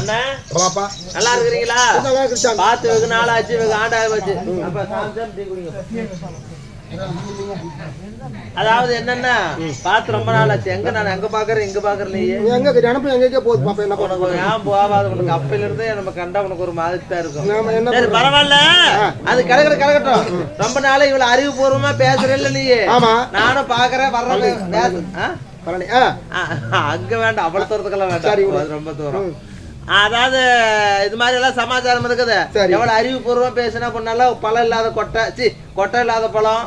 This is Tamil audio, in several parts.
அண்ணா பாப்பா நல்லா இருக்கீங்களா? நல்லா இருக்கேன். பாத்து வெகு நாள் ஆச்சு, வெகு ஆண்டாக போச்சு. அப்ப சாம்சம் டீ குடிங்க. அதாவது என்னன்னா பாத்து ரொம்ப நாள் ஆச்சு. எங்க நான் அங்க பாக்குறேன் இங்க பாக்குறேன். நீ எங்க நினைப்பு எங்க போகுது பாப்பா? என்ன பண்ண ஏன் போகாத உனக்கு அப்பையில இருந்தே நம்ம கண்டா உனக்கு ஒரு மாதிரி தான் இருக்கும். சரி பரவாயில்ல, அது கிடக்கட்டும். ரொம்ப நாளா இவ்வளவு அறிவுபூர்வமா பேசுறேன்ல நீ. ஆமா நானும் பாக்குறேன் வர்றேன். அங்க வேண்டாம், அவ்வளவு தூரத்துக்கெல்லாம் வேண்டாம், ரொம்ப தூரம். அதாவது இது மாதிரி எல்லாம் சமாச்சாரம் இருக்குது. எவ்வளவு அறிவுபூர்வமா பேசினா பொண்ணால பழம் இல்லாத கொட்டை இல்லாத பழம்.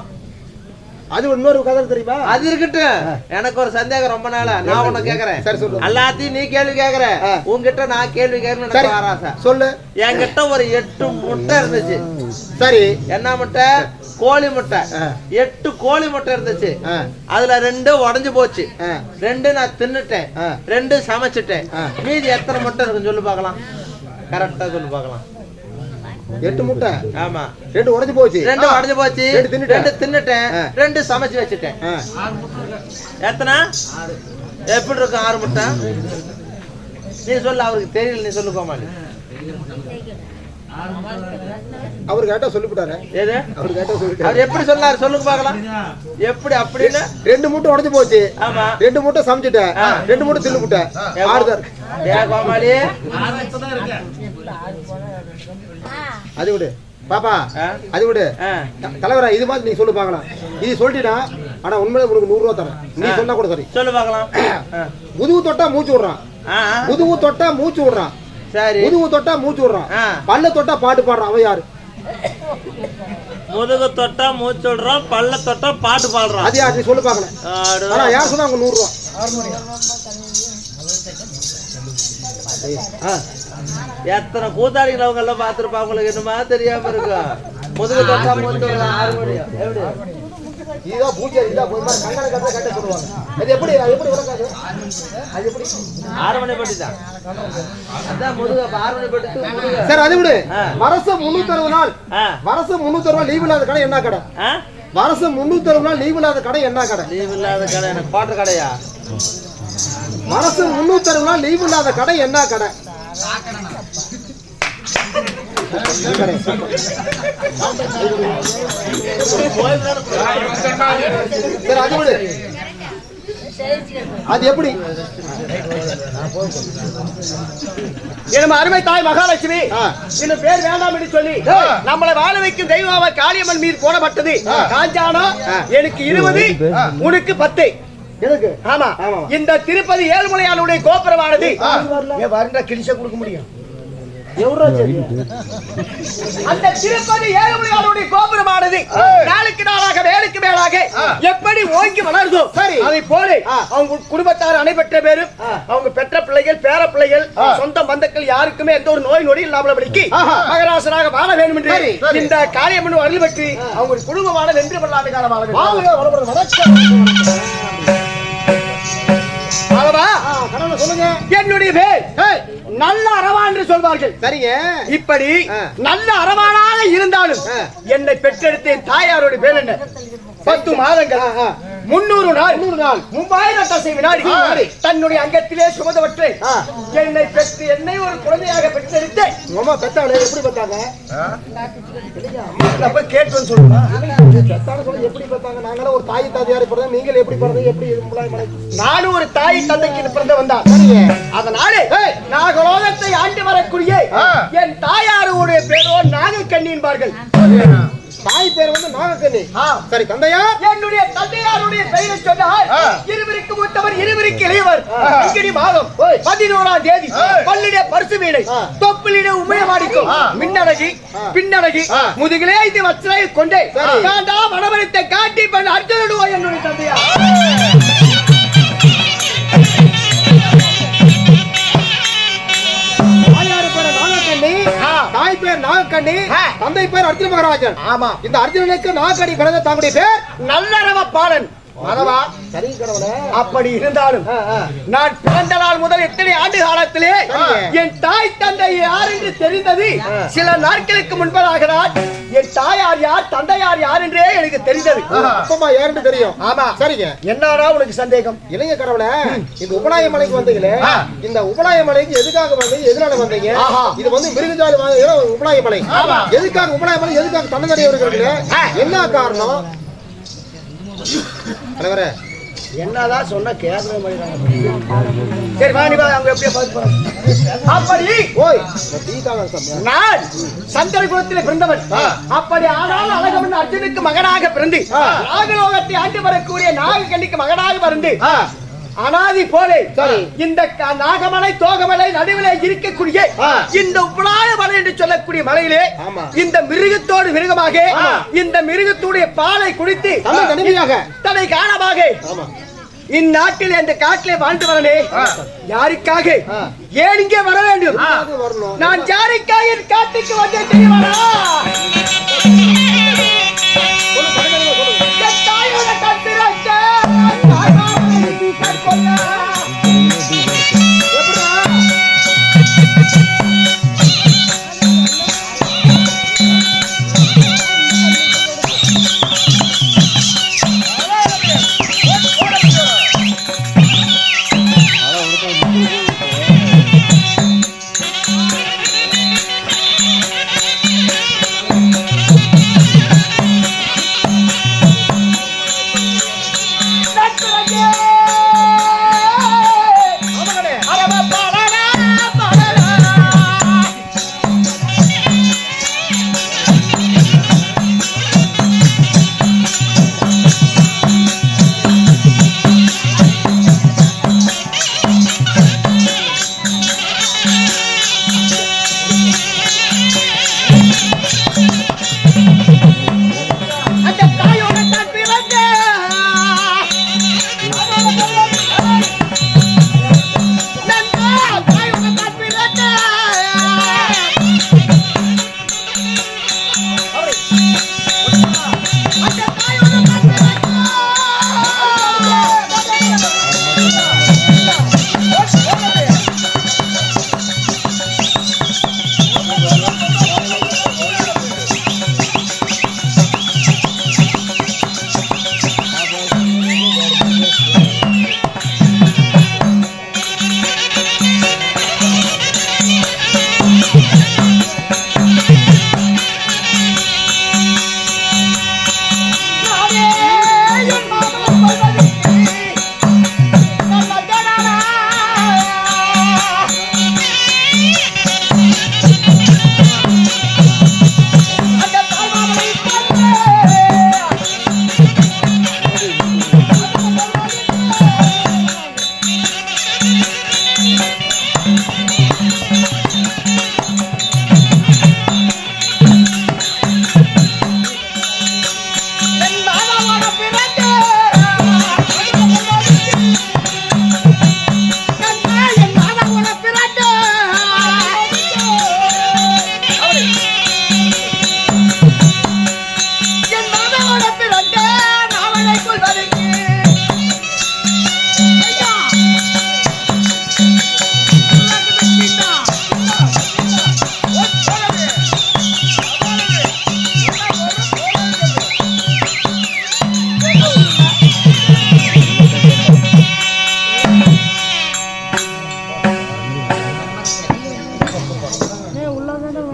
அது இன்னொரு கதை தெரியுமா? அது இருக்கட்டும். எனக்கு ஒரு சந்தேகம் ரொம்ப நாளா. நான் உன்னை கேக்குறேன், எல்லாத்தையும் நீ கேள்வி கேக்குற. உன்கிட்ட நான் கேள்வி கேட்கணும். சொல்லு. என்கிட்ட ஒரு 8 முட்டை இருந்துச்சு. சரி, என்ன முட்டை? கோழி முட்டை. 8 கோழி முட்டை இருந்துச்சு. அதுல 2 உடஞ்சு போச்சு, 2 நான் தின்னுட்டேன், 2 சமைச்சிட்டேன். மீதி எத்தனை முட்டை இருக்குன்னு சொல்லு பாக்கலாம். கரெக்டா சொல்லு பாக்கலாம். 8 முட்டை. ஆமா, 2 உடைஞ்சு போச்சு, 2 உடைஞ்சு போச்சு, 2 தின்னுட்டேன், 2 சமைச்சு வச்சுட்டேன். எத்தனை? எப்படி இருக்கும் 6 முட்டை? நீ சொல்லு. அவருக்கு தெரியல, நீ சொல்லு கோமாளி. அவர் கேட்டா சொல்லிவிட்டாரு. ஏது அவர் கேட்டா சொல்லிட்டாரு. அவர் எப்படி சொன்னாரு சொல்லுங்க பாக்கலாம். எப்படி அப்படின்னு? 2 முட்டை உடைஞ்சு போச்சு. ஆமா, 2 முட்டை சமைச்சிட்டேன், 2 முட்டை தின்னு முட்டை. ஆறுதான் கோமாளி. அது விடு பாப்பா, அது விடு தலைவரா. இது மாதிரி நீ சொல்லு பாக்கலாம். இது சொல்லிட்டா ஆனா உண்மையில உனக்கு 100 ரூபா தரேன். நீ சொன்னா கூட சரி. சொல்லு பாக்கலாம். முதுகு தொட்டா மூச்சு விடுறான், முதுகு தொட்டா மூச்சு விடுறான். சரி, முதுகு தொட்டா மூச்சு விடுறான், பல்ல தொட்டா பாட்டு பாடுறான். அவன் யாரு? முதுகு தொட்டா மூச்சு விடுறான், பல்ல தொட்டா பாட்டு பாடுறான். அது யாரு? நீ சொல்லு பாக்கலாம். ஆனா யார் சொன்னா? அவங்க 100 ரூபா. எத்தனை கூத்தாடிகள் அவங்க எல்லாம் பாத்துருப்பா. உங்களுக்கு என்னமா தெரியாம இருக்கா? முதுகு தொட்டா மூச்சு விடுறான். ஹார்மோனியம் எப்படி? இதுதான் பூஜை. இதுதான் கங்கண கட்ட கட்ட சொல்லுவாங்க. அது எப்படி எப்படி உனக்காது? அது எப்படி? ஹார்மோனியம் தான். அதான் முதுகு ஹார்மோனியம் பட்டு. சரி, அது விடு. வருஷம் 360 நாள், வருஷம் 360 நாள் லீவ் இல்லாத கடை என்ன கடை? வருஷம் 360 நாள் லீவ் இல்லாத கடை என்ன கடை? லீவ் இல்லாத கடை எனக்கு பாட்டு கடையா? வருஷம் 360 நாள் லீவ் இல்லாத கடை என்ன கடை? அது எப்படி? என் அருமை தாய் மகாலட்சுமி இந்த பேர் வேண்டாம் என்று சொல்லி நம்மளை வாழ வைக்கும் தெய்வமாக காளியம்மன் மீது போடப்பட்டது. காஞ்சானா எனக்கு 20, உனக்கு 10. ஆமா, இந்த திருப்பதி ஏழுமலையானுடைய கோபுரமானது கிழிச்ச கொடுக்க முடியும். அந்த திருப்பதி ஏழுமலையானுடைய கோபுரமானது நாளுக்கு நாளாக வேலுக்கு மேலாக எப்படி ஓங்கி வளருதோ அதை போல அவங்க குடும்பத்தார் அனைவற்ற பேரும் அவங்க பெற்ற பிள்ளைகள், பேர பிள்ளைகள், சொந்த பந்தங்கள் யாருக்குமே எந்த ஒரு நோய் நொடி இல்லாமல்படிக்கு மகராசனாக வாழ வேண்டும் என்று இந்த காளியம்மன் அருள் பெற்று அவங்க குடும்பமான வென்று பல்லாண்டு காலமாக என்னுடைய பேர் நல்ல அரவான் என்று சொல்வார்கள். சரிங்க, இப்படி நல்ல அரவானாக இருந்தாலும் என்னை பெற்றெடுத்த தாயாரோட பேர் என்ன? 10 மாதங்கள் 300 நாள் 3000 தசை வினாடி தன்னுடைய அங்கத்திலே சுமந்தவற்றை என்னை பெற்று என்னை ஒரு குழந்தையாக பெற்றெடுத்து எப்படி பார்த்தாங்க? கேட்டு சொல்லுங்க. எப்படி பார்த்தாங்க? நாங்களும் ஒரு தாய் தந்தையாரை பிறந்த, நீங்கள் எப்படி பிறந்தீங்க? எப்படி? நானும் ஒரு தாய் தந்தைக்கு பிறந்த வந்தா. அதனாலே நாகலோகத்தை ஆண்டு வரக்கூடிய என் தாயாருடைய பேரோ நாகக்கண்ணி என்பார்கள். தாய் பேர் வந்து நாகக்கண்ணி. சரி, தந்தையார்? என்னுடைய தந்தையாருடைய பெயரை சொன்னால் இருவருக்கு மூத்தவர், இருவருக்கு இளையவர். மாதம் 11ஆம் தேதி பள்ளியிலே பரிசு வீணை, தொப்பிலே உமையமாடிக்கும் மின்னழகி பின்னழகி முதுகிலே 5 வச்சலை கொண்டே மனவரத்தை காட்டி பண்ண அர்ஜுனடுவா என்னுடைய தந்தையார். தாய் பேர் நாகக்கண்ணி, தந்தை பேர் அர்ஜுன மகாராஜன். ஆமா, இந்த அர்ஜுனனுக்கு நாகக்கண்ணி பிறந்த தங்களுடைய பேர் நல்லரவ பாலன். அப்படி இருந்தாலும் நான் பிறந்த நாள் முதல் எத்தனை ஆண்டு காலத்திலே என் தாய் தந்தை யார் என்று தெரிந்தது சில நாட்களுக்கு முன்பதாக என் தாயார் யார் தந்தையார் யார் என்றே எனக்கு தெரிந்தது. அப்பமா யாருன்னு தெரியும். ஆமா சரிங்க. என்னடா உனக்கு சந்தேகம்? இளைய கடவுளே, இந்த உபநாய மலைக்கு வந்தீங்களே, இந்த உபநாய மலைக்கு எதுக்காக வந்தீங்க, எதனால வந்தீங்க? இது வந்து மிருகஜாதி உபநாய மலை. எதுக்காக உபநாய மலை, எதுக்காக தன்னந்தடையவர்கள், என்ன காரணம்? தலைவரே என்னதான் சொன்ன கேட்கவே மாட்டேங்கிறாங்க. சரி வா, நீ வா, அங்க எப்படியே பார்த்து அப்படி ஓய் நான் சந்திர குலத்தில் பிறந்தவன். அப்படி ஆனாலும் அழகவன் அர்ஜுனுக்கு மகனாக பிறந்து நாகலோகத்தை ஆண்டு வரக்கூடிய நாகக்கண்ணிக்கு மகனாக பிறந்து அனாதி போலே இந்த நாகமலை தோகமலை நடுவிலே இருக்கக்கூடிய இந்த உபநாய மலை என்று சொல்லக்கூடிய மலையிலே இந்த மிருகத்தோடு மிருகமாக இந்த மிருகத்துடைய பாலை குடித்து தன்னை காணமாக இந்நாட்டில் இந்த காட்டிலே வாழ்ந்து வரனே யாருக்காக, ஏன் இங்கே வர வேண்டும்? நான் யாருக்காக காட்டுக்கு வந்தேன் தெரியுமாடா?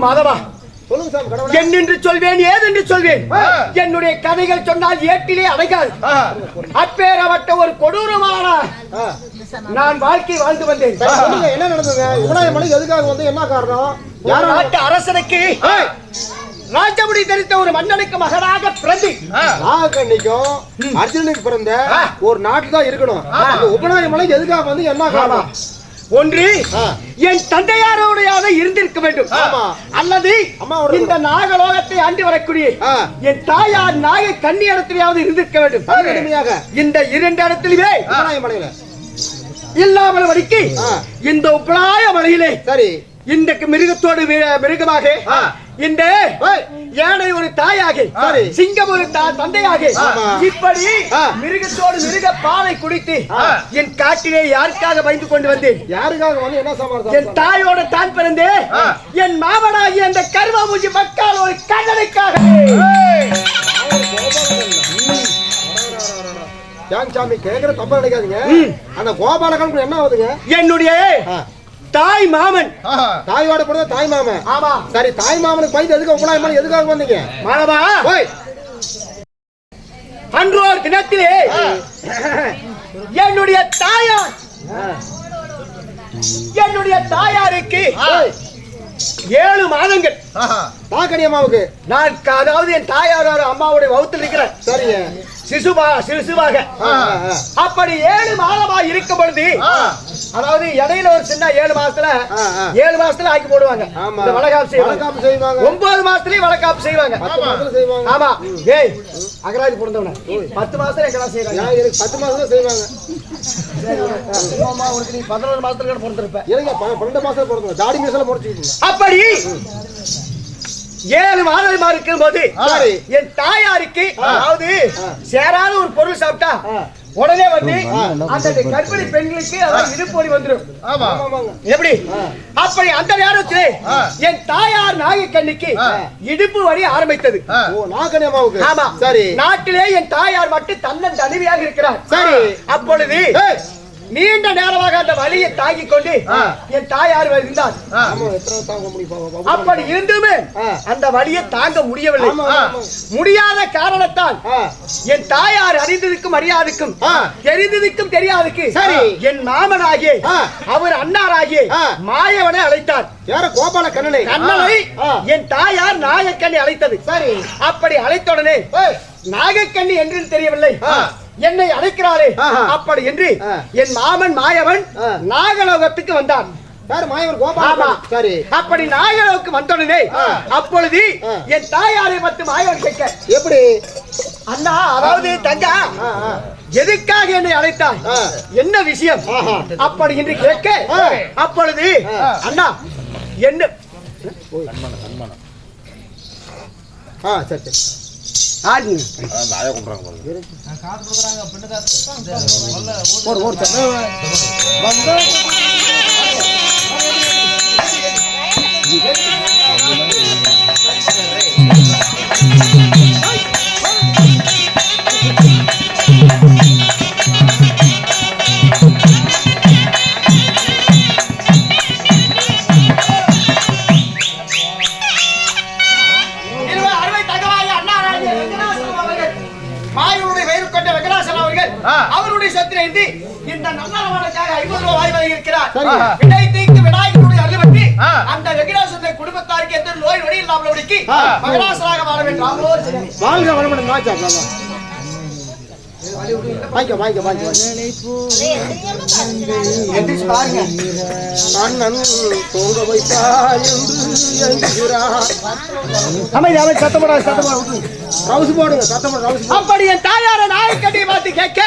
மாதவா என்னென்று சொல்வேன், ஏதென்று சொல்வேன்? என்னுடைய கதைகள் சொன்னால் ஏட்டிலே அடைக்காது. அப்பேரவட்ட ஒரு கொடூரமான நான் வாழ்க்கை வாழ்ந்து வந்தேன். என்ன நடந்தது? உபநாய மலை எதுக்காக வந்து, என்ன காரணம்? நாட்டு அரசனுக்கு ராஜமுடி தரித்த ஒரு மன்னனுக்கு மகனாக பிறந்து நாகக்கண்ணிக்கும் அர்ஜுனுக்கு பிறந்த ஒரு நாட்டு தான் இருக்கணும். உபநாய மலை எதுக்காக வந்து, என்ன காரணம்? ஒன்று என் தந்தையாரோடையாக இருந்திருக்க வேண்டும், அல்லது இந்த நாகலோகத்தை ஆண்டு வரக்கூடிய என் தாயார் நாக கன்னி இடத்திலேயாவது இருந்திருக்க வேண்டும். இந்த இரண்டு இடத்திலுமே இல்லாமல் வரைக்கு இந்த உபநாய மலையிலே சரி இன்றைக்கு மிருகத்தோடு மிருகமாக இந்த யானை ஒரு தாயாக, சிங்கம் ஒரு தந்தையாக, இப்படி மிருகத்தோடு மிருக பாலை குடித்து என் காட்டிலே யாருக்காக பயந்து கொண்டு வந்தேன்? யாருக்காக வந்து என்ன சமாளித்தா? என் தாயோட தான் பிறந்தே என் மாமனாகிய அந்த கருவாமூஞ்சி மக்கள் ஒரு கண்ணனுக்காக. சாமி கேக்குற தப்பா நினைக்காதீங்க. அந்த கோபாலகன் என்ன ஆகுதுங்க? என்னுடைய தாய் மாமன். தாயோட பிறந்த தாய் மாமன். ஆமா. சரி, தாய் மாமனுக்கு பயந்து எதுக்கு உபநாயகன் எதுக்காக வந்தீங்க? மாமா அன்றோர் தினத்திலே என்னுடைய தாயாருக்கு 7 மாதங்கள். தாக்கடி அம்மாவுக்கு நான் அதாவது என் தாயார் அம்மாவுடைய வகுத்தில் இருக்கிறேன். சரிங்க. சிசுவாக அப்படி 7 மாதமா இருக்கும் பொழுது, அதாவது இடையில ஒரு சின்ன 7 மாசத்துல ஆக்கி போடுவாங்க. வளகாப்பு செய்வாங்க. 9 மாசத்துலயும் வளகாப்பு செய்வாங்க. ஆமா. ஏய் அகராஜி பிறந்தவன 10 மாசத்துல எங்கடா செய்யறாங்க? எனக்கு 10 மாசத்துல செய்வாங்க. உனக்கு நீ 11 மாசத்துல பிறந்திருப்ப. 12 மாசத்துல பிறந்தவங்க தாடி மீசல முடிச்சுக்கிட்டு. அப்படி 7 மாதமா இருக்கும் போது என் தாயாருக்கு அதாவது சேராத ஒரு பொருள் சாப்பிட்டா உடனே வந்து அந்த கர்ப்பிணி பெண்களுக்கு இடுப்பொலி வந்துடும். எப்படி? அப்படி அந்த நேரத்தில் என் தாயார் நாகக்கண்ணிக்கு இடுப்பு வலி ஆரம்பித்தது. ஆமா. சரி. நாட்டிலே என் தாயார் மட்டும் தன்னன் தனிமையாக இருக்கிறார். சரி. அப்பொழுது நீண்ட நேரமாக அந்த வலியை தாங்கிக் கொண்டு என் தாயார் இருந்தார். அப்படி இருந்துமே அந்த வலியை தாங்க முடியவில்லை. முடியாத காரணத்தால் என் தாயார் அறிந்ததுக்கும் அறியாதுக்கும் தெரிந்ததுக்கும் தெரியாதுக்கு என் மாமனாகிய அவர் அண்ணாராகிய மாயவனை அழைத்தார். யார? கோபால கண்ணனை. கண்ணனை என் தாயார் நாகக்கண்ணி அழைத்தது. சரி. அப்படி அழைத்தவுடனே நாகக்கண்ணி என்று தெரியவில்லை, என்னை அழைக்கிறாரே அப்படி என்று என் மாமன் மாயவன் நாகலோகத்துக்கு வந்தான். சரி. அப்படி நாகலோகத்துக்கு வந்தோடனே அப்பொழுது என் தாயாரை பத்து மாயவன் கேட்க, எப்படி அண்ணா, அதாவது தங்கா, எதுக்காக என்னை அழைத்தாய்? என்ன விஷயம்? அப்படி என்று கேட்க, அப்பொழுது அண்ணா என்ன சரி அவருடைய சொத்திலிருந்து இந்த நல்லவனுக்காக 50 ரூபாய் வழங்கியிருக்கிறார். விநாயகருக்கு விநாயகருடைய அருள்வட்டி அந்த வெங்கடாசனுடைய குடும்பத்தாருக்கு எந்த நோய் நொடி இல்லாமல் ஒடுக்கி மகராசனாக வாழ வேண்டும். வாழ்க வளமுடன். கண்ணன் தோங்க வைத்தாய் அப்படி என் தாயார நாயக்கடி பார்த்து கேட்க,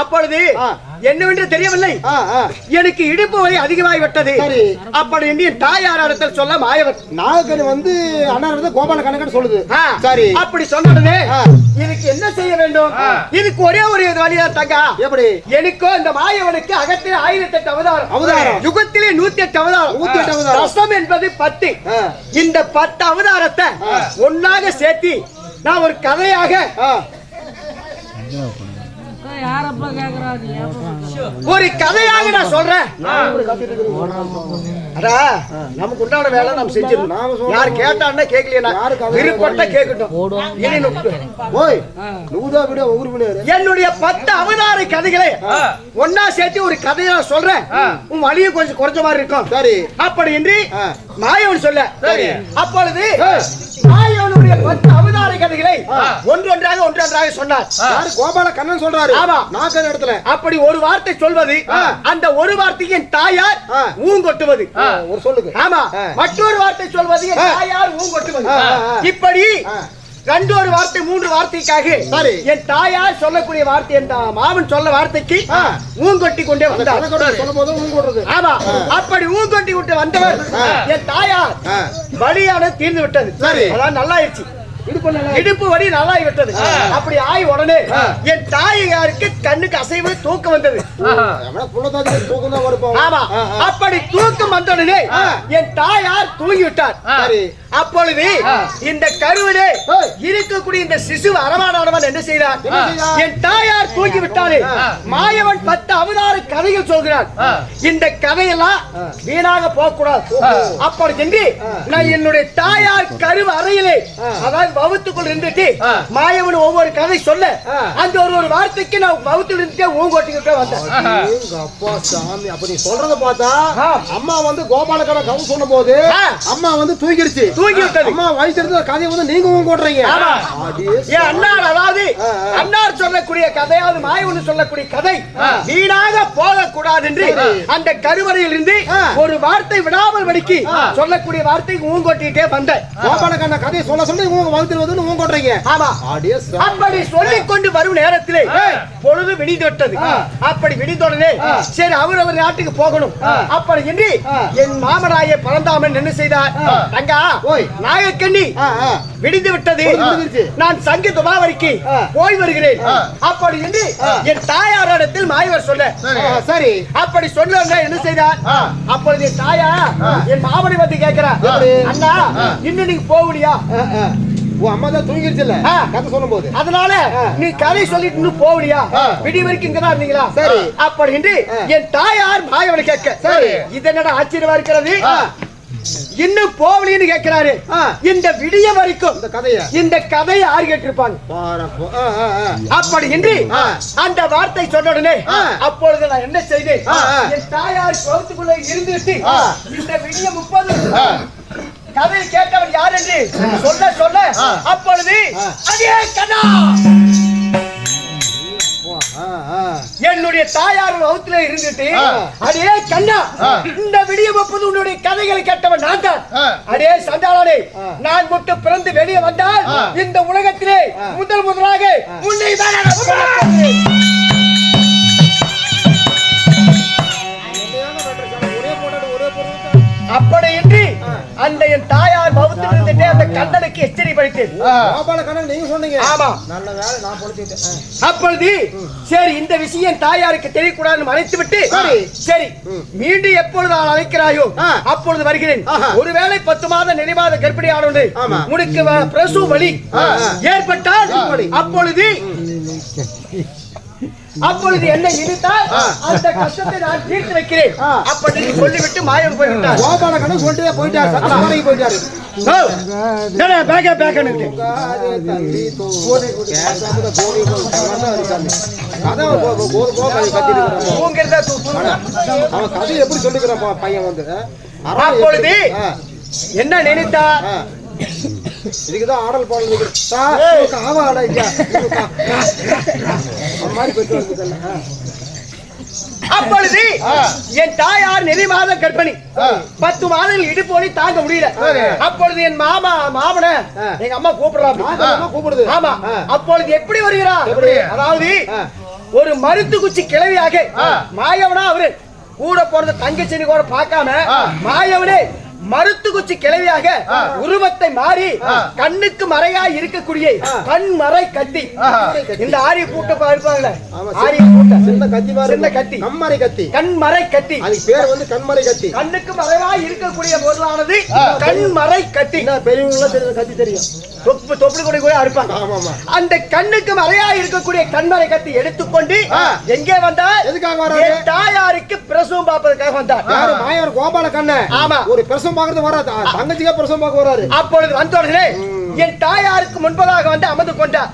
அப்பொழுது என்னவென்று தெரியவில்லை, எனக்கு இடுப்பு வலி அதிகமாகிவிட்டது. அப்படி என்று என் தாயார் இடத்தில் சொல்ல மாயவர் நாகக்கடி வந்து அண்ணா கோபால கணக்கன் சொல்லுது. சரி. அப்படி சொன்னே இதுக்கு என்ன செய்ய வேண்டும்? இதுக்கு ஒரே ஒரு வழியா தங்கா. எப்படி? எனக்கோ இந்த மாயவனுக்கு அகத்திலே 1008 அவதாரம், யுகத்திலே 108 அவதாரம், ரசம் என்பது 10. இந்த 10 அவதாரத்தை ஒன்னாக சேர்த்து நான் ஒரு கதையாக ஒரு கதையாக நான் சொல்றேன். நமக்கு உண்டான வேலை நம்ம செஞ்சிடணும். யார் கேட்டான்னா கேட்கலையா, விருப்பப்பட்ட கேட்கட்டும். என்னுடைய 10 அவதார கதைகளை ஒன்னா சேர்த்து ஒரு கதையை நான் சொல்றேன். உன் வழியை கொஞ்சம் குறைஞ்ச மாதிரி இருக்கும். சரி. அப்படி என்று மாயவன் சொல்ல, அப்பொழுது மாயவனுடைய 10 அவதார கதைகளை ஒன்றொன்றாக சொன்னார். கோபால கண்ணன் சொல்றாரு. ஆமா. நாகன் இடத்துல அப்படி ஒரு வார்த்தை சொல்வது, அந்த ஒரு வார்த்தைக்கு என் தாயார் ஊங்கொட்டுவது. ஒரு சொல்லுங்க. ஆமா. மற்றொரு வார்த்தை சொல்வது என் தாயார் ஊங்கொட்டுவது. இப்படி ரெண்டு ஒரு வார்த்தை மூன்று வார்த்தைக்காக சரி என் தாயார் சொல்லக்கூடிய வார்த்தை என் மாமன் சொல்ல வார்த்தைக்கு ஊங்கொட்டி கொண்டே வந்தார். சொல்லும் போது ஊங்கொட்டுறது. ஆமா, அப்படி ஊங்கொட்டி விட்டு வந்தவர் என் தாயார் வலியானது தீர்ந்து விட்டது. சரி, அதான் நல்லாயிருச்சு, இடுப்பு வலி நல்லாகி விட்டது. அப்படி ஆய் உடனே என் தாயாருக்கு கண்ணுக்கு அசைவு தூக்கம் வந்தது. ஆமா, அப்படி தூக்கம் வந்தவுடனே என் தாயார் தூங்கி விட்டார். அப்பொழுது இந்த கருவிலே இருக்கக்கூடிய இந்த சிசு அரவானவன் என்ன செய்தார்? என் தாயார் தூங்கி விட்டாரு. மாயவன் 10 அவதார கதைகள் சொல்கிறார். இந்த கதையெல்லாம் வீணாக போகக்கூடாது. அப்படி என்று நான் என்னுடைய தாயார் கருவு அறையிலே அதாவது வவுத்துக்குள் இருந்துட்டு மாயவன் ஒவ்வொரு கதை சொல்ல அந்த ஒரு வார்த்தைக்கு நான் வவுத்துல இருந்துட்டே ஊங்கோட்டிக்கிட்டே வந்தேன். அப்பா சாமி, அப்ப நீ சொல்றத பார்த்தா அம்மா வந்து கோபாலக்கண்ண கவு சொன்ன போது அம்மா வந்து தூங்கிடுச்சு, தூங்கி விட்டது. அம்மா வயசு இருந்த கதையை வந்து நீங்க ஊங்கோட்டுறீங்க. ஏன் அண்ணார், அதாவது அண்ணார் சொல்லக்கூடிய கதையாவது மாயவன் சொல்லக்கூடிய கதை வீணாக போகக்கூடாது என்று அந்த கருவறையில் இருந்து ஒரு வார்த்தை விடாமல் வடிக்கி சொல்லக்கூடிய வார்த்தை ஊங்கோட்டிட்டே வந்தேன். கோபாலக்கண்ண கதையை சொல்ல சொல்லி அப்படி சொல்லிக் கொண்டு வரும் நேரத்திலே பொழுது விடிந்துவிட்டது. அப்படி விடிந்தோடனே சரி அவர் நாட்டுக்கு போகணும் அப்படி என்று என் மாமனாய பரந்தாமன் என்ன செய்தார்? தங்கா நாகக்கண்ணி விடிந்து விட்டது, நான் சங்கு துபாவரிக்கு போய் வருகிறேன் அப்படி என்று என் தாயாரிடத்தில் மாயவர் சொல்ல சரி அப்படி சொல்ல என்ன செய்தார்? அப்பொழுது என் தாயார் என் மாமனை வந்து கேட்கிறார், அண்ணா இன்னும் நீங்க போகலையா? அம்மா தான் தூங்கிருச்சுல்ல கதை சொல்லும் போது, அதனால நீ கதை சொல்லிட்டு இன்னும் போகலையா? விடிய வரைக்கும் இங்கதான் இருந்தீங்களா? சரி அப்படி என்று என் தாயார் மாயவனை கேட்க சரி இது என்னடா ஆச்சரியமா இருக்கிறது, இன்னும் போவலின்னு கேட்கிறாரு. இந்த விடிய வரைக்கும் இந்த கதையை யார் கேட்டிருப்பாங்க? அப்படி என்று அந்த வார்த்தை சொன்ன உடனே அப்பொழுது நான் என்ன செய்தேன்? என் தாயார் கோபத்துக்குள்ள இருந்துட்டு இந்த விடிய 30 கதை கேட்டவர் யார் என்று சொல்ல சொல்ல அப்பொழுது அதே கண்ணா என்னுடைய தாயார் வகுத்துல இருந்துட்டு அதே கண்ணா இந்த விடிய 30 உன்னுடைய கதைகளை கேட்டவன் நான் தான். அதே சண்டாளனே, நான் மட்டும் பிறந்து வெளியே வந்தால் இந்த உலகத்திலே முதலாக உன்னை அப்படி என்று அந்த என் தாயார் பௌத்தத்தில் இருந்துட்டே அந்த கண்ணனுக்கு எச்சரிக்கை படித்தேன். நீங்க சொன்னீங்க. ஆமா, நல்ல வேலை நான் பொழுதுட்டேன். அப்பொழுது சரி இந்த விஷயம் தாயாருக்கு தெரியக்கூடாதுன்னு மறைத்து விட்டு சரி மீண்டும் எப்பொழுது நான் அழைக்கிறாயோ அப்பொழுது வருகிறேன். ஒருவேளை 10 மாத நினைவாத கர்ப்பிணியானது உனக்கு பிரசவ வலி ஏற்பட்டால் அப்பொழுது என்ன இழுத்தால் அந்த கஷ்டத்தை நான் தீர்த்து வைக்கிறேன் அப்படி சொல்லிவிட்டு மாயம் போய்விட்டார். கோபாலக்கண்ணன் சொல்லிட்டே போயிட்டார், சட்டமனைக்கு போயிட்டாரு. அவன் கதை எப்படி சொல்லிக்கிறான் பையன் வந்து. அப்பொழுது என்ன நினைத்தா? இதுக்குதான் ஆடல் பாடல் அப்பொழுது என் தாயார் நிறைமாத கர்ப்பிணி 10 மாதங்கள் இடுப்பு வலி தாங்க முடியல. அப்பொழுது என் மாமன எங்க அம்மா கூப்பிடுறது. ஆமா, அப்பொழுது எப்படி வருகிறார்? அதாவது ஒரு மருத்து குச்சி கிளவியாக மாயவனா அவரு கூட போறது தங்கச்சினி கூட பார்க்காம மாயவனே மருத்து குச்சி கிளவியாக உருவத்தை மாறி கண்ணுக்கு மறையா இருக்கக்கூடிய கண்மறை கத்தி. இந்த ஆரிய பூட்ட இருப்பாங்களே ஆரிய பூட்ட சின்ன கத்தி கண்மறை கத்தி. கண்மறை கத்தி அதுக்கு பேர் வந்து கண்மறை கத்தி. கண்ணுக்கு மறைவா இருக்கக்கூடிய பொருளானது கண்மறை கத்தி. பெரியவங்க கத்தி தெரியும், தொப்புள் கொடி கூட அறுப்பாங்க. அந்த கண்ணுக்கு மறையா இருக்கக்கூடிய கண்மறை கத்தி எடுத்துக்கொண்டு எங்கே வந்தார்? எதுக்காக வராரு? தாயாருக்கு பிரசவம் பார்ப்பதற்காக வந்தார். யாரு? மாயவர் கோபாலக்கண்ணன். ஆமா, ஒரு பிரசவம் பார்க்கறது வராது, தங்கச்சிக்கா பிரசவம் பார்க்க வராரு. அப்பொழுது வந்தோடனே என் தாயாருக்கு முன்பதாக வந்து அமர்ந்து கொண்டார்.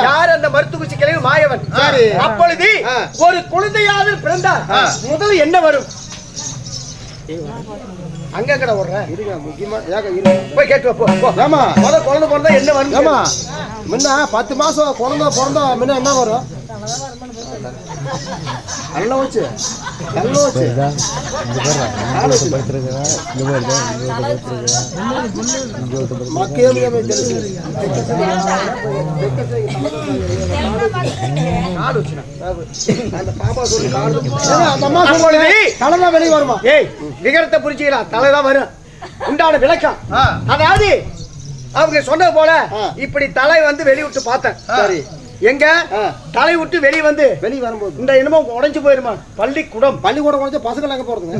யார்? அந்த மருத்துவச்சி கிளவி மாயவன். அப்பொழுது ஒரு குழந்தையாவது பிறந்தார், முதல் என்ன வரும்? அங்க கடை ஓடுறேன் போய் கேட்டு போ. முதல் குழந்தை பிறந்தா என்ன வரும்? முன்ன 10 மாசம் குழந்தை பிறந்தா முன்ன என்ன வரும்? கல்ல வச்சு தலைதான் வெளியே வருமா? ஏய் விகரத்தை புரிச்சுக்கிறா, தலைதான் வரும். உண்டான விளக்கம் அதாவது அவங்க சொன்ன போல இப்படி தலை வந்து வெளிவிட்டு பார்த்தேன். சரி, எங்க தலை விட்டு வெளியே வந்து வெளியே வரும்போது இந்த என்னமோ உடைஞ்சு போயிருமா? பள்ளிக்கூடம் உடைஞ்ச பசங்க எங்க போறதுங்க?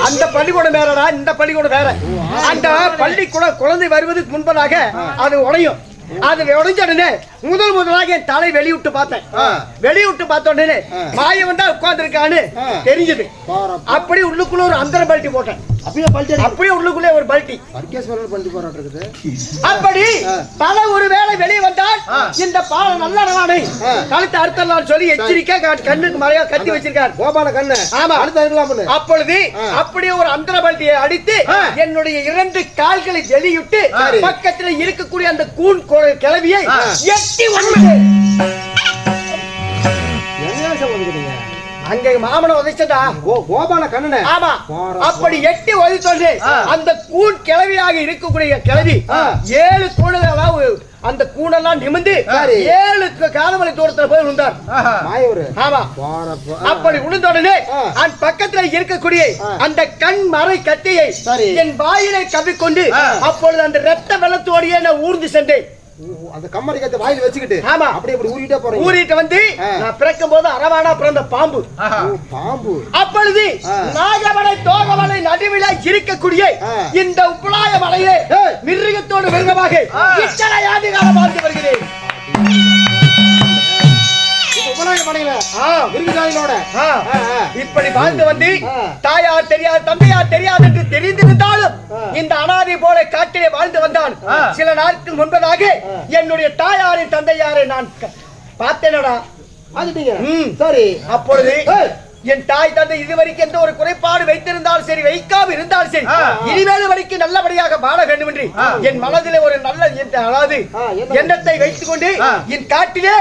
அந்த பள்ளிக்கூடம் வேறடா, இந்த பள்ளிக்கூடம் வேற. அந்த பள்ளிக்கூடம் குழந்தை வருவதற்கு முன்பதாக அது உடையும். அது உடைஞ்ச உடனே முதலாக என் தலை வெளிவிட்டு பார்த்தேன். வெளிவிட்டு பார்த்த உடனே மாய வந்தா உட்கார்ந்து இருக்கான்னு தெரிஞ்சது. அப்படி உள்ளுக்குள்ள ஒரு அந்தர பல்ட்டி போட்டேன். அப்படியே உள்ளுக்குள்ளே ஒரு பல்ட்டி அப்படி தலை ஒரு வேளை வெளியே வந்தால் இந்த பாலை நல்ல ரவானை கழுத்து அறுத்தலாம் சொல்லி எச்சரிக்கை கண்ணுக்கு மறையா கட்டி வச்சிருக்காரு கோபால கண்ணு. ஆமா, அப்பொழுது அப்படியே ஒரு அந்தர பல்ட்டியை அடித்து என்னுடைய 2 கால்களை வெளியிட்டு பக்கத்தில் இருக்கக்கூடிய அந்த கூன் கிளவியை எட்டி அங்க மாமனை உதைச்சடா கோபால கண்ணனே. ஆமா, அப்படி எட்டி உதைத்தோடு அந்த கூண் கிளவியாக இருக்கக்கூடிய கிளவி 7 கூணுகளாக அந்த கூணெல்லாம் நிமிந்து 7 காலமலை தூரத்துல போய் விழுந்தார். ஆமா, அப்படி விழுந்த உடனே அந்த பக்கத்துல இருக்கக்கூடிய அந்த கண் மறை கத்தியை என் வாயிலை கவ்விக்கொண்டு அப்பொழுது அந்த ரத்த வெள்ளத்தோடையே நான் ஊர்ந்து சென்றேன். அந்த கம்மரி கத்தை வாயில வச்சுக்கிட்டு ஆமா அப்படியே ஊறிட்டே போறேன். ஊறிட்டு வந்து நான் பிறக்கும் போது அரவானா பிறந்த பாம்பு. அப்பொழுது நாகமலை தோகமலை நடுவில இருக்கக்கூடிய இந்த உப்பலாய மலையே மிருகத்தோடு மிருகமாக இத்தனை ஆண்டு காலம் வாழ்ந்து வருகிறேன். இப்படி வாழ்ந்து வந்து தாயார் தெரியாது தந்தையார் தெரியாது என்று தெரிந்திருந்தாலும் இந்த அனாதை போல காட்டிலே வாழ்ந்து வந்தான். சில நாட்கள் முன்பதாக என்னுடைய தாயாரின் தந்தையாரை நான் பார்த்தேனடா. சரி, அப்பொழுது என் தாய் தந்தை இதுவரைக்கும் எந்த ஒரு குறைபாடு வைத்திருந்தாலும் சரி வைக்காம இருந்தாலும் சரி இனிமேல் வரைக்கும் நல்லபடியாக வாழ வேண்டும் என்று என் மனதிலே ஒரு நல்ல அதாவது எண்ணத்தை வைத்துக் கொண்டு என் காட்டிலே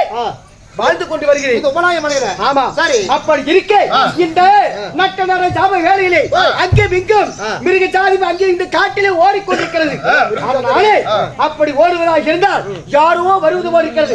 வாழ்ந்து கொண்டு வருகிறேன். ஆமா, சரி. அப்படி இருக்க இந்த நட்ட நர ஜாம வேலையிலே அங்கே மிங்கும் மிருக ஜாதி அங்கே இந்த காட்டிலே ஓடிக்கொண்டிருக்கிறது. அதனாலே அப்படி ஓடுவதாக இருந்தால் யாரோ வருவது போல் இருக்கிறது.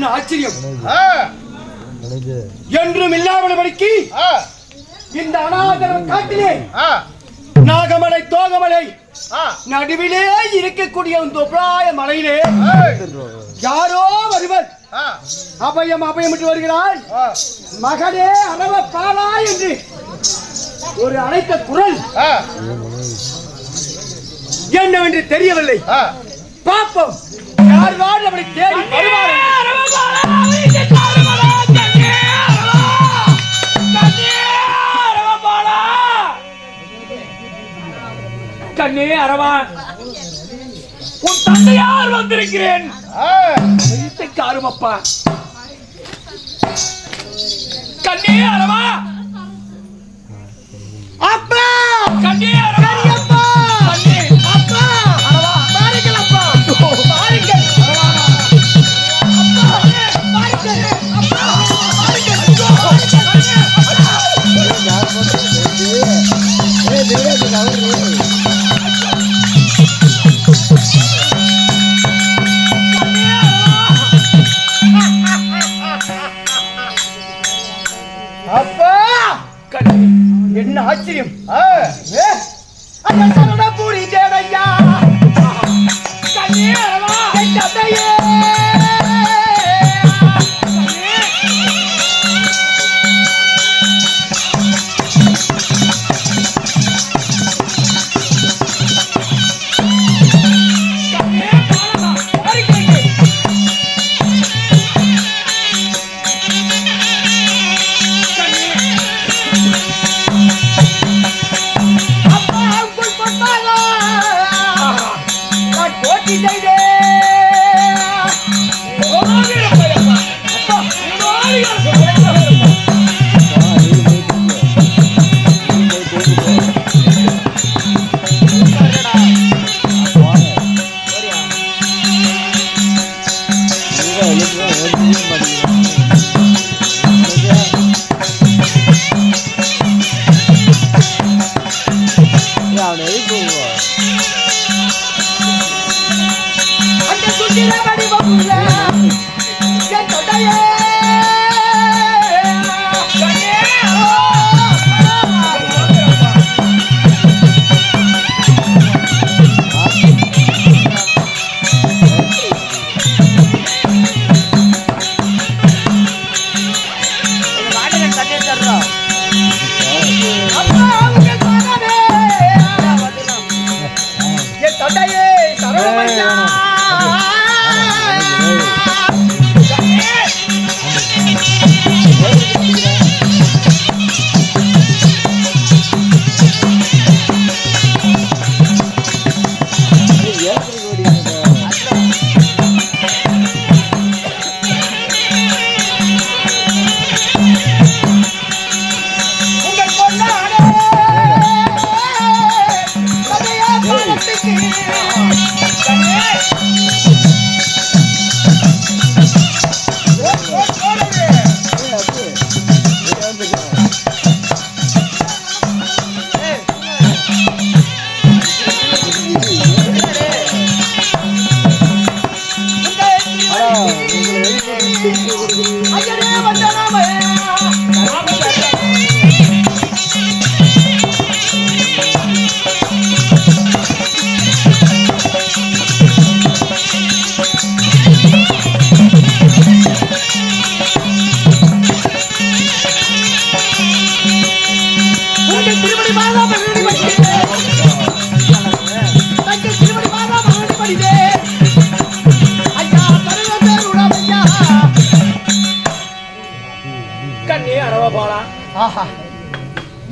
என்ன ஆச்சரியம்! என்றும் இல்லாமல்படிக்கு இந்த அநாதரம் காட்டிலே நாகமலை தோகமலை நடுவிலே இருக்கக்கூடிய இந்த உபராய மலையிலே யாரோ ஒருவர் அபயம் அபயம் என்று வருகிறாள். மகனே அரவ பாலா என்று ஒரு அழைத்த குரல் என்னவென்று தெரியவில்லை. பாப்போம் யார்தான் அவனை தேடி வருவார்கள். கண்ணே அரவா, உன் தந்தையார் வந்திருக்கிறேன். காருமப்பா கண்ணே அரவா, அப்பா கண்ணே அரவா, அப்பா கண்ணே அப்பா அரவா, பாருங்கள் அப்பா, பாருங்கள் அரவா, அப்பா பாருங்கள் அப்பா, என்ன ஆச்சரியம்! பூரி தேடையா கண்ணீரே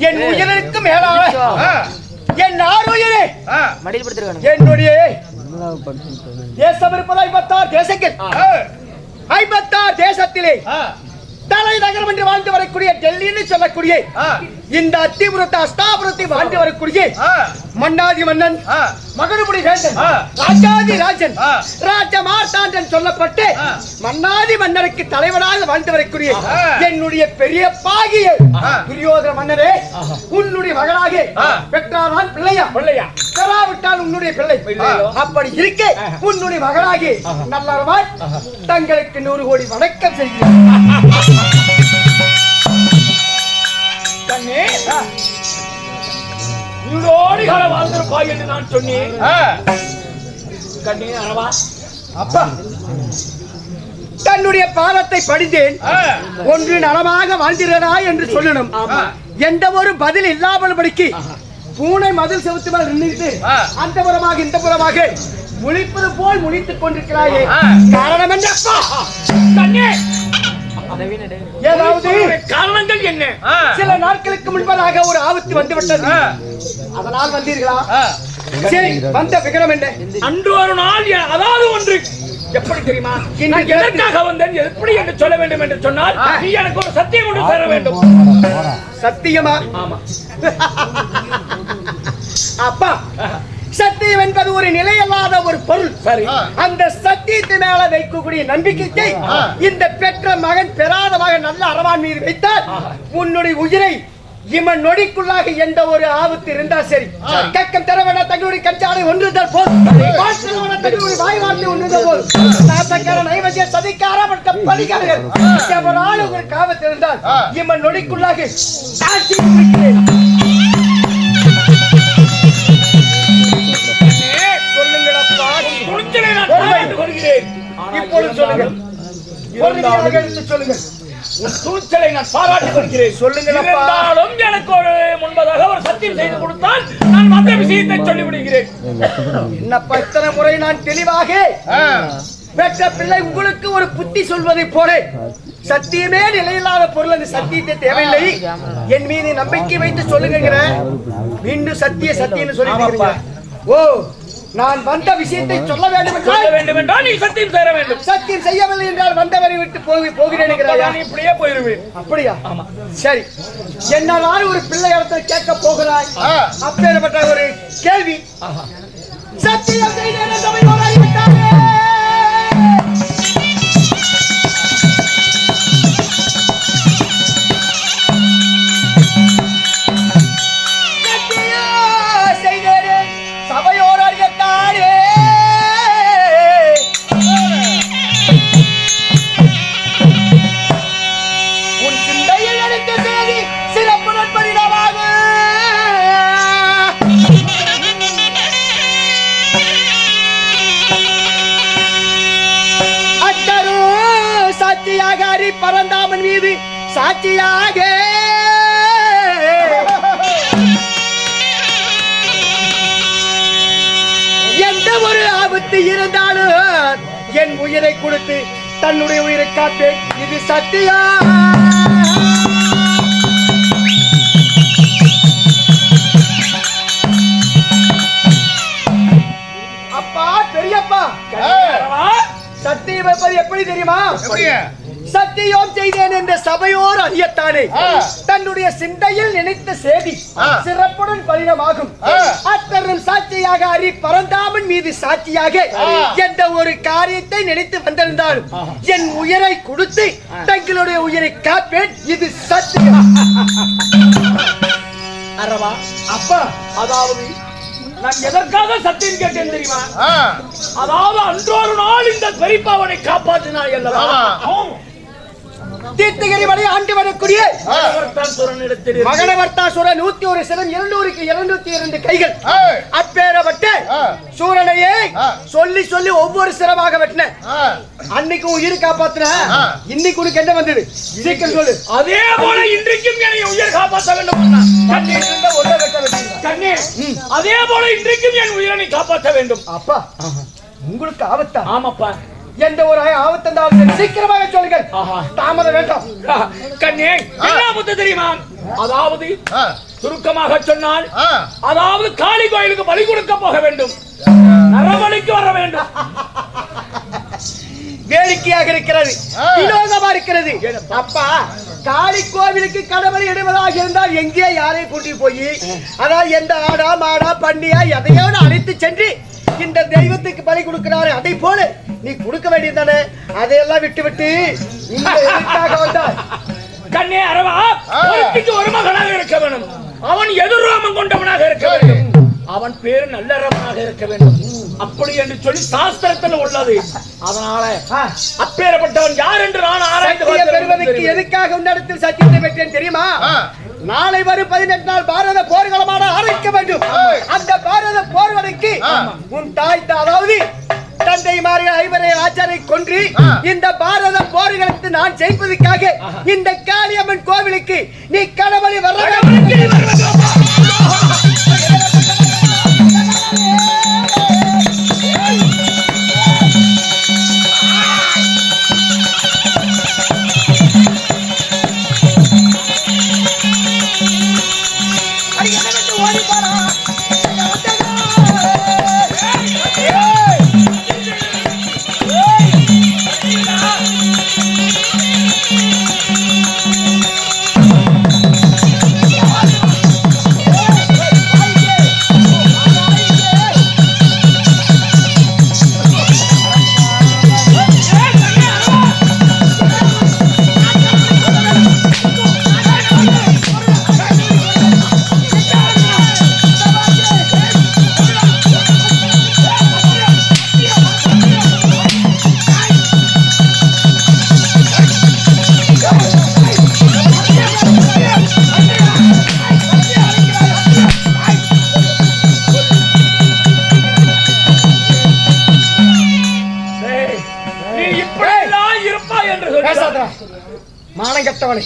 என் உயிருக்கு மேலான என் ஆறுயிரே மடியில் படுத்திருக்காங்க. என்னுடைய தேசம் இருப்பது 56 தேசங்கள். 56 தேசத்திலே தலை நகரம் என்று வாழ்ந்து வரக்கூடிய டெல்லின்னு சொல்லக்கூடிய இந்த அத்திபுரத்தை அஸ்தாபுரத்தை வாழ்ந்து வரக்கூடிய மன்னாதி மன்னன் மகனுமுடி வேந்தன் ராஜாதி ராஜன் ராஜ மார்த்தாண்டன் சொல்லப்பட்டு மன்னாதி மன்னருக்கு தலைவராக வாழ்ந்து வரக்கூடிய என்னுடைய பெரியப்பா பாகிய துரியோதன மன்னரே, உன்னுடைய மகனாக பெற்றாதான் பிள்ளையா பெறாவிட்டால் உன்னுடைய பிள்ளை. அப்படி இருக்க உன்னுடைய மகனாகி நல்லவன் தங்களுக்கு 100 கோடி வணக்கம் செய்கிறேன். வாழ்ந்திருப்பாய் என்று நான் சொன்னேன். கண்ணே அரவா, அப்பா தன்னுடைய பாதத்தை படித்தேன். ஒன்று நலமாக வாழ்ந்திரா என்று சொல்லணும். எந்த ஒரு பதில் இல்லாமல் படிக்கு பூனை மதில் செவுத்து மேல் நின்றுட்டு அந்த புறமாக இந்த புறமாக முழிப்பது போல் முழித்துக் கொண்டிருக்கிறாயே, காரணம் என்ன? ஏதாவது காரணங்கள் என்ன? சில நாட்களுக்கு முன்பதாக ஒரு ஆபத்து வந்துவிட்டது, அதனால் வந்தீர்களா? சரி, வந்த விகரம் என்ன? அன்று ஒரு நாள் அதாவது ஒன்று எப்படி தெரியுமா? எதற்காக வந்தேன் எப்படி என்று சொல்ல வேண்டும் என்று சொன்னால் நீ எனக்கு ஒரு சத்தியம் கொண்டு தர வேண்டும். சத்தியமா? ஆமா அப்பா, சத்தியம் என்பது ஒரு நிலையல்லாத ஒரு பொருள். சரி, அந்த சத்தியத்தை மேல வைக்கக்கூடிய நம்பிக்கையை இந்த பெற்ற மகன் பெறாத மகன் நல்ல அரவான் மீது வைத்தால் உன்னுடைய உயிரை இவன் நொடிக்குள்ளாக எந்த ஒரு ஆபத்து இருந்தா சரி, கக்கம் தர வேண்டாம், தங்களுடைய கஞ்சாலை ஒன்றுதல் போதும், தங்களுடைய வாய்வார்த்தை ஒன்றுதல் போதும், நாசக்கார நைவசிய சதிக்காரப்பட்ட பலிகாரர்கள் எவரால் உங்களுக்கு ஆபத்து இருந்தால் இவன் நொடிக்குள்ளாக சாட்சி கொடுக்கிறேன். சொல்லுங்களப்பா, இப்பொழுது சொல்லுங்கள், சொல்லுங்கள். உன் துணிச்சலை நான் பாராட்டிக் கொள்கிறேன். சொல்லுங்கள். எனக்கு ஒரு முன்பதாக ஒரு சத்தியம் செய்து கொடுத்தால் நான் மற்ற விஷயத்தை சொல்லிவிடுகிறேன். என்னப்பா இத்தனை முறை நான் தெளிவாக பெற்ற பிள்ளை உங்களுக்கு ஒரு புத்தி சொல்வதை போல சத்தியமே நிலையில்லாத பொருள், அந்த சத்தியத்தை தேவையில்லை, என் மீது நம்பிக்கை வைத்து சொல்லுங்க. மீண்டும் சத்தியம் சொல்லி ஓ நான் வந்த விஷயத்தை சொல்ல வேண்டும் என்றால் நீ சத்தியம் செய்ய வேண்டும். சத்தியம் செய்யவில்லை என்றால் வந்தவரை விட்டு போகிறேன். இப்படியே போயிருவேன். அப்படியா? ஆமா. சரி, என்னால் ஒரு பிள்ளை இடத்துல கேட்க போகிறாய், அப்பேற்பட்ட ஒரு கேள்வி. சத்தியம் செய்தேன் சபையோர் அறிவித்தாரே, பரந்தாமன் மீது சாட்சியாக எந்த ஒரு ஆபத்து இருந்தாலும் என் உயிரை கொடுத்து தன்னுடைய உயிரை காப்பேன், இது சத்தியா. அப்பா, பெரியப்பா, சத்தியம் எப்படி தெரியுமா? சத்தியம் செய்தேன் என்ற சபையோர் அறியத்தானே தன்னுடைய சிந்தையில் நினைத்த செய்தி சிறப்புடன் பரிணமாகும். அத்தரும் சாட்சியாக அறி பரந்தாமன் மீது சாட்சியாக எந்த ஒரு காரியத்தை நினைத்து வந்திருந்தாலும் என் உயிரை கொடுத்து தங்களுடைய உயிரை காப்பேன், இது சத்தியம். அரவா, அப்பா, அதாவது நான் எதற்காக சத்தியம் கேட்டேன் தெரியுமா? அதாவது அன்றொரு நாள் இந்த பெரியப்பாவனை காப்பாற்றினாய் அல்லவா? தீர்த்தகிரி மலை ஆண்டு வரக்கூடிய மகனவர்த்தாசுரன் 101 சிரம் 200க்கு 202 கைகள் அப்பேறப்பட்ட சூரனையே சொல்லி சொல்லி ஒவ்வொரு சிரமாக வெட்டின. அன்னைக்கு உயிர் காப்பாத்தின, இன்னைக்கு உனக்கு என்ன வந்தது? சீக்கிரம் சொல்லு. அதே போல இன்றைக்கும் என்னை உயிர் காப்பாற்ற வேண்டும். கண்ணே, அதே போல இன்றைக்கும் என் உயிரை காப்பாற்ற வேண்டும். அப்பா, உங்களுக்கு ஆபத்தா? ஆமாப்பா, எந்த ஒரு ஆபத்தாலும் சீக்கிரமாக சொல்லுங்கள், தாமதம் வேண்டாம். கண்ணே, என்ன ஆபத்து தெரியுமா? அதாவது சுருக்கமாக சொன்னால், அதாவது காளி கோயிலுக்கு பலி கொடுக்க போக வேண்டும், நரபலிக்கு வர வேண்டும். வேடிக்கையாக இருக்கிறது, வினோதமா இருக்கிறது. அப்பா, காளி கோவிலுக்கு கடவுளை இடுவதாக இருந்தால் எங்கே யாரை கூட்டி போய் அதாவது எந்த ஆடா மாடா பண்டியா எதையோடு அழைத்து சென்று இந்த தெய்வத்துக்கு பலி கொடுக்கிறாரு, அதை போல நீ கொடுக்க வேண்டியதானே. அதையெல்லாம் விட்டு விட்டு இங்க எதுக்காக வந்தாய்? கண்ணே அரவா ஒருத்திக்கு ஒரு மகனாக இருக்க வேண்டும். அவன் எதிர்ரோமம் கொண்டவனாக இருக்க வேண்டும். அவன் பேரு நல்லறவனாக இருக்க வேண்டும். அப்படி என்று சொல்லி சாஸ்திரத்தில் உள்ளது. அதனால அப்பேற்பட்டவன் யார் என்று நான் ஆராய்ந்து பெறுவதற்கு எதுக்காக உன்னிடத்தில் சத்தியத்தை பெற்றேன் தெரியுமா? நாளை வரும் 18 நாள் பாரத போர்களமான ஆரம்பிக்க வேண்டும். அந்த பாரத போர்களுக்கு உன் தாய் அதாவது தந்தை மாறிய ஐவரை ஆச்சாரை கொன்று இந்த பாரத போர்களுக்கு நான் ஜெயிப்பதற்காக இந்த காளியம்மன் கோவிலுக்கு நீ கடவுளை வர மானங்கட்டவனே,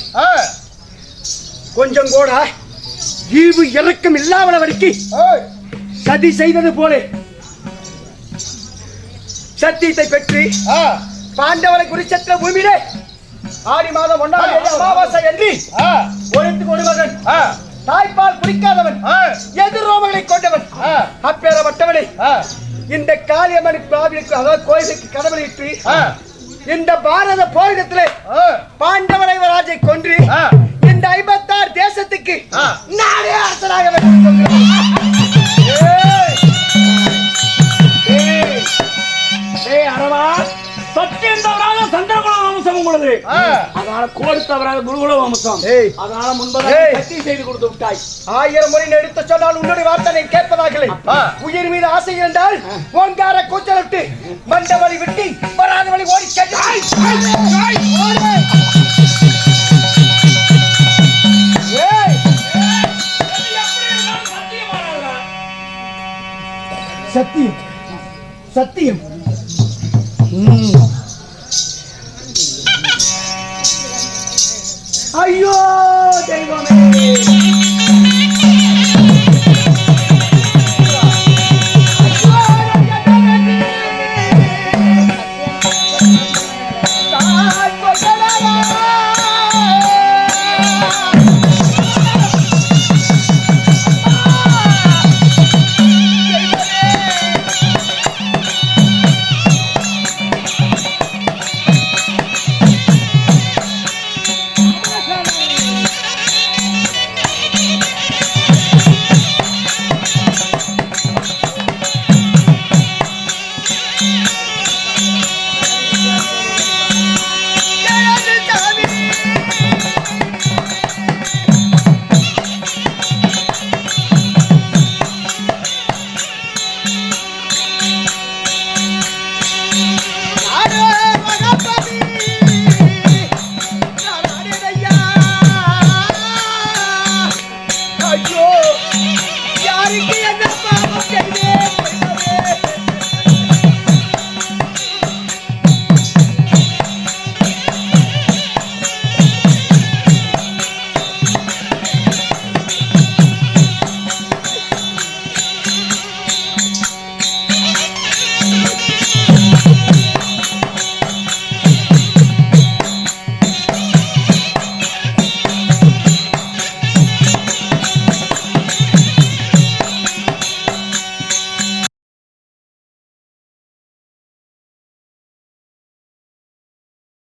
கொஞ்சம் கூட ஈவு இறக்கம் இல்லாதவனுக்கு சதி செய்தது போல சத்தியத்தை பெற்று பாண்டவனை குறிச்சற்ற பூமியிலே ஆடி மாதம் 1ஆம் தேதி அமாவாசை என்று ஒருத்துக்கு ஒரு மகன் தாய்ப்பால் குடிக்காதவன் எதிர்ரோமங்களை கொண்டவன் அப்பேறப்பட்டவனை இந்த காளியம்மன் கோவிலுக்கு அதாவது கோயிலுக்கு கடவுளிட்டு இந்த பாரத போரிடத்திலே பாண்டவரை ராஜை கொன்று இந்த 56 தேசத்துக்கு நாடே அரசனாக வேண்டும். அரவா சத்தியம் தவறாத சந்திரகுல வம்சம் உள்ளது. அதனால கோடு தவறாத குருகுல வம்சம். அதனால முன்பதாக சத்தியம் செய்து கொடுத்து விட்டாய். 1000 முறை எடுத்து சொன்னால் உன்னுடைய வார்த்தை கேட்பதாகலை. உயிர் மீது ஆசை இருந்தால் ஓங்கார கூச்சலிட்டு மண்ட வழி விட்டு வராத வழி ஓடி சென்றாய். சத்தியம் சத்தியம். ஐயோ தெய்வமே.